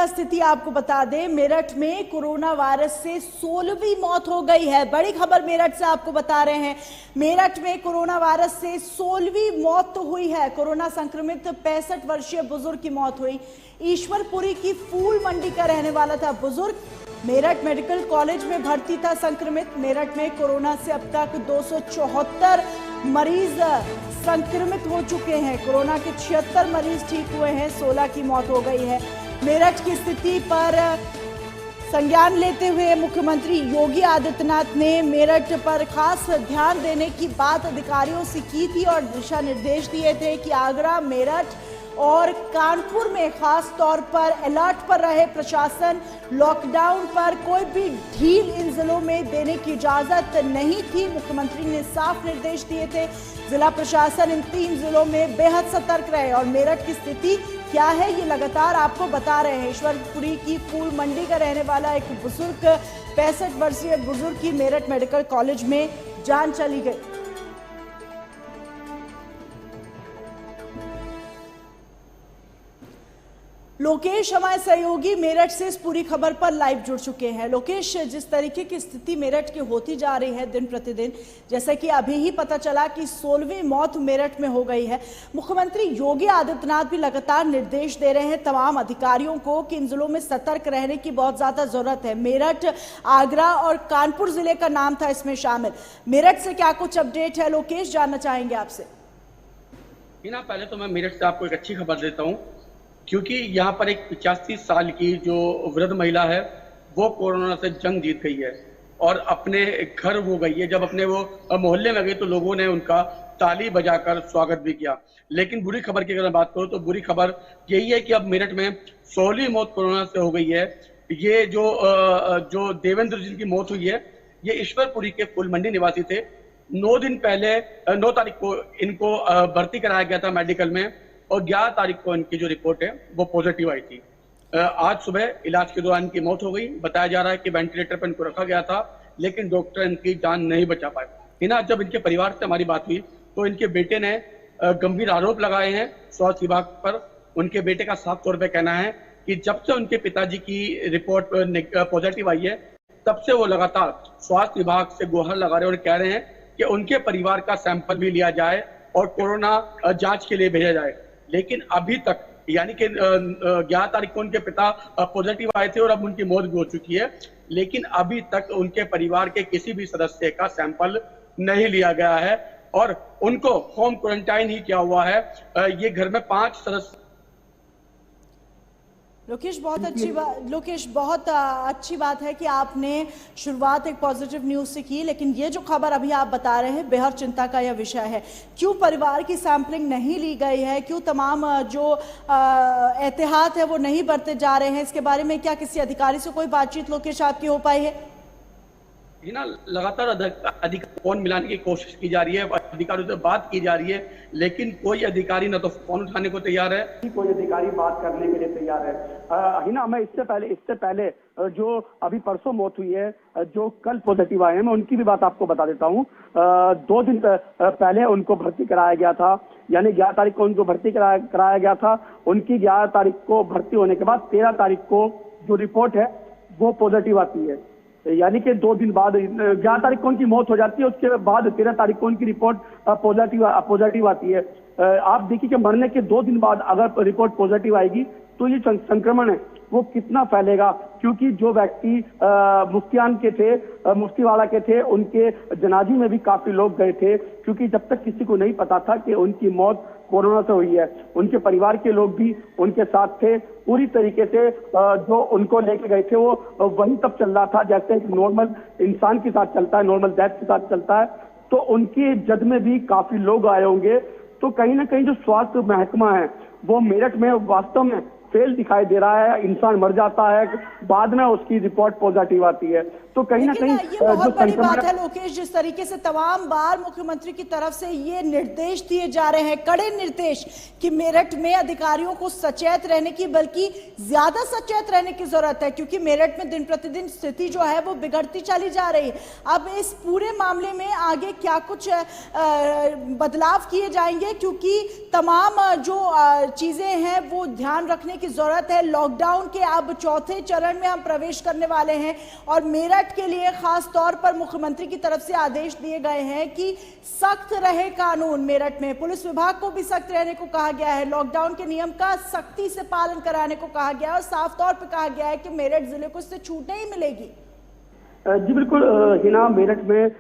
स्थिति आपको बता दें, मेरठ में कोरोना वायरस से 16वीं मौत हो गई है। बड़ी खबर मेरठ से आपको बता रहे हैं, मेरठ में कोरोना वायरस से 16वीं मौत तो हुई है। कोरोना संक्रमित 65 वर्षीय बुजुर्ग की मौत हुई। ईश्वरपुरी की फूल मंडी का रहने वाला था बुजुर्ग, मेरठ मेडिकल कॉलेज में भर्ती था संक्रमित। मेरठ में कोरोना से अब तक 274 मरीज संक्रमित हो चुके हैं। कोरोना के 76 मरीज ठीक हुए हैं, 16 की मौत हो गई है। मेरठ की स्थिति पर संज्ञान लेते हुए मुख्यमंत्री योगी आदित्यनाथ ने मेरठ पर खास ध्यान देने की बात अधिकारियों से की थी और दिशा निर्देश दिए थे कि आगरा, मेरठ और कानपुर में खास तौर पर अलर्ट पर रहे प्रशासन। लॉकडाउन पर कोई भी ढील इन जिलों में देने की इजाजत नहीं थी। मुख्यमंत्री ने साफ निर्देश दिए थे। जिला प्रशासन इन 3 जिलों में बेहद सतर्क रहे और मेरठ की स्थिति क्या है ये लगातार आपको बता रहे हैं। ईश्वरपुरी की फूल मंडी का रहने वाला एक बुजुर्ग, 65 वर्षीय बुजुर्ग की मेरठ मेडिकल कॉलेज में जान चली गई। लोकेश हमारे सहयोगी मेरठ से इस पूरी खबर पर लाइव जुड़ चुके हैं। लोकेश, जिस तरीके की स्थिति मेरठ की होती जा रही है दिन प्रतिदिन, जैसे कि अभी ही पता चला कि 16वीं मौत मेरठ में हो गई है, मुख्यमंत्री योगी आदित्यनाथ भी लगातार निर्देश दे रहे हैं तमाम अधिकारियों को कि इन जिलों में सतर्क रहने की बहुत ज्यादा जरूरत है। मेरठ, आगरा और कानपुर जिले का नाम था इसमें शामिल। मेरठ से क्या कुछ अपडेट है लोकेश, जानना चाहेंगे आपसे। पहले तो मैं मेरठ से आपको एक अच्छी खबर देता हूँ, क्योंकि यहाँ पर एक 85 साल की जो वृद्ध महिला है वो कोरोना से जंग जीत गई है और अपने घर हो गई है। जब अपने वो मोहल्ले में गई तो लोगों ने उनका ताली बजाकर स्वागत भी किया। लेकिन बुरी खबर की अगर मैं बात करूँ तो बुरी खबर यही है कि अब मेरठ में 16वीं मौत कोरोना से हो गई है। ये जो देवेंद्र जिनकी मौत हुई है, ये ईश्वरपुरी के फूल मंडी निवासी थे। 9 दिन पहले 9 तारीख को इनको भर्ती कराया गया था मेडिकल में और 11 तारीख को इनकी जो रिपोर्ट है वो पॉजिटिव आई थी। आज सुबह इलाज के दौरान इनकी मौत हो गई। बताया जा रहा है कि वेंटिलेटर पर इनको रखा गया था, लेकिन डॉक्टर इनकी जान नहीं बचा पाए। जब इनके परिवार से हमारी बात हुई तो इनके बेटे ने गंभीर आरोप लगाए हैं स्वास्थ्य विभाग पर। उनके बेटे का साफ तौर पर कहना है कि जब से उनके पिताजी की रिपोर्ट पॉजिटिव आई है, तब से वो लगातार स्वास्थ्य विभाग से गुहार लगा रहे हैं और कह रहे हैं कि उनके परिवार का सैंपल भी लिया जाए और कोरोना जांच के लिए भेजा जाए। लेकिन अभी तक, यानी कि 11 तारीख को उनके पिता पॉजिटिव आए थे और अब उनकी मौत भी हो चुकी है, लेकिन अभी तक उनके परिवार के किसी भी सदस्य का सैंपल नहीं लिया गया है और उनको होम क्वारंटाइन ही किया हुआ है। ये घर में 5 सदस्य। लोकेश, बहुत अच्छी बात है कि आपने शुरुआत एक पॉजिटिव न्यूज से की, लेकिन ये जो खबर अभी आप बता रहे हैं बेहद चिंता का यह विषय है। क्यों परिवार की सैंपलिंग नहीं ली गई है? क्यों तमाम जो एहतियात है वो नहीं बरते जा रहे हैं? इसके बारे में क्या किसी अधिकारी से कोई बातचीत लोकेश आपकी हो पाई है? लगातार फोन मिलाने की कोशिश की जा रही है, अधिकारियों से बात की जा रही है, लेकिन कोई अधिकारी ना तो फोन उठाने को तैयार है, कोई अधिकारी बात करने के लिए तैयार है। मैं इससे पहले जो अभी परसों मौत हुई है, जो कल पॉजिटिव आए हैं, मैं उनकी भी बात आपको बता देता हूँ। 2 दिन पहले उनको भर्ती कराया गया था, यानी 11 तारीख को उनको भर्ती कराया गया था। उनकी 11 तारीख को भर्ती होने के बाद 13 तारीख को जो रिपोर्ट है वो पॉजिटिव आती है, यानी कि 2 दिन बाद 11 तारीख को उनकी मौत हो जाती है। उसके बाद 13 तारीख को उनकी रिपोर्ट पॉजिटिव आती है। आप देखिए कि मरने के 2 दिन बाद अगर रिपोर्ट पॉजिटिव आएगी तो ये संक्रमण है वो कितना फैलेगा, क्योंकि जो व्यक्ति मुफ्तियान के थे, मुफ्तीवाला के थे, उनके जनाजे में भी काफी लोग गए थे, क्योंकि जब तक किसी को नहीं पता था कि उनकी मौत कोरोना से हुई है। उनके परिवार के लोग भी उनके साथ थे। पूरी तरीके से जो उनको लेके गए थे वो वही तब चल रहा था जैसे एक नॉर्मल इंसान के साथ चलता है, नॉर्मल डेथ के साथ चलता है। तो उनकी जद में भी काफी लोग आए होंगे। तो कहीं ना कहीं जो स्वास्थ्य महकमा है वो मेरठ में वास्तव में फेल दिखाई दे रहा है। इंसान मर जाता है, बाद में उसकी रिपोर्ट पॉजिटिव आती है। तो कहीं ना लेकिन कहीं ये जो बहुत बड़ी संक्रमण बात है लोकेश, जिस तरीके से तमाम बार मुख्यमंत्री की तरफ से ये निर्देश दिए जा रहे हैं, कड़े निर्देश, कि मेरठ में अधिकारियों को सचेत रहने की, बल्कि ज्यादा सचेत रहने की जरूरत है, क्योंकि मेरठ में दिन प्रतिदिन स्थिति जो है वो बिगड़ती चली जा रही है। अब इस पूरे मामले में आगे क्या कुछ बदलाव किए जाएंगे, क्योंकि तमाम जो चीजें हैं वो ध्यान रखने की जरूरत है। लॉकडाउन के अब चौथे चरण में हम प्रवेश करने वाले हैं और मेरठ के लिए खास तौर पर मुख्यमंत्री की तरफ से आदेश दिए गए हैं कि सख्त रहे कानून। मेरठ में पुलिस विभाग को भी सख्त रहने को कहा गया है, लॉकडाउन के नियम का सख्ती से पालन कराने को कहा गया है और साफ तौर पर कहा गया है कि मेरठ जिले को इससे छूट नहीं मिलेगी। जी बिल्कुल हिना, मेरठ में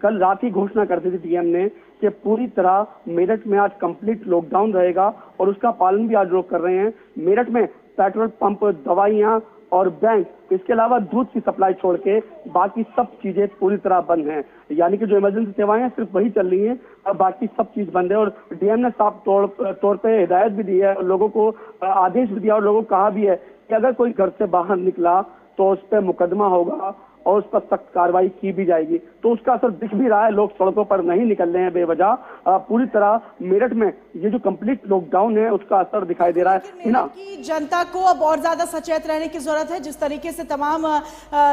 कल रात ही घोषणा कर दी थी डीएम ने कि पूरी तरह मेरठ में आज कंप्लीट लॉकडाउन रहेगा और उसका पालन भी आज लोग कर रहे हैं। मेरठ में पेट्रोल पंप, दवाइयां और बैंक, इसके अलावा दूध की सप्लाई छोड़ के बाकी सब चीजें पूरी तरह बंद हैं। यानी कि जो इमरजेंसी सेवाएं हैं सिर्फ वही चल रही हैं और बाकी सब चीज बंद है। और डीएम ने साफ तौर पे हिदायत भी दी है और लोगों को आदेश भी दिया और लोगों को कहा भी है कि अगर कोई घर से बाहर निकला तो उस पर मुकदमा होगा और उस पर सख्त कार्रवाई की भी जाएगी। तो उसका असर दिख भी रहा है, लोग सड़कों पर नहीं निकल रहे हैं बेवजह। पूरी तरह मेरठ में ये जो कंप्लीट लॉकडाउन है उसका असर दिखाई दे रहा है ना। कि जनता को अब और ज्यादा सचेत रहने की जरूरत है। जिस तरीके से तमाम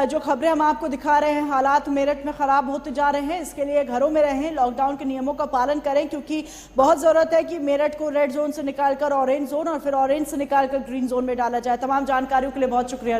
जो खबरें हम आपको दिखा रहे हैं, हालात मेरठ में खराब होते जा रहे हैं, इसके लिए घरों में रहें, लॉकडाउन के नियमों का पालन करें, क्योंकि बहुत जरूरत है कि मेरठ को रेड जोन से निकालकर ऑरेंज जोन और फिर ऑरेंज से निकालकर ग्रीन जोन में डाला जाए। तमाम जानकारियों के लिए बहुत शुक्रिया।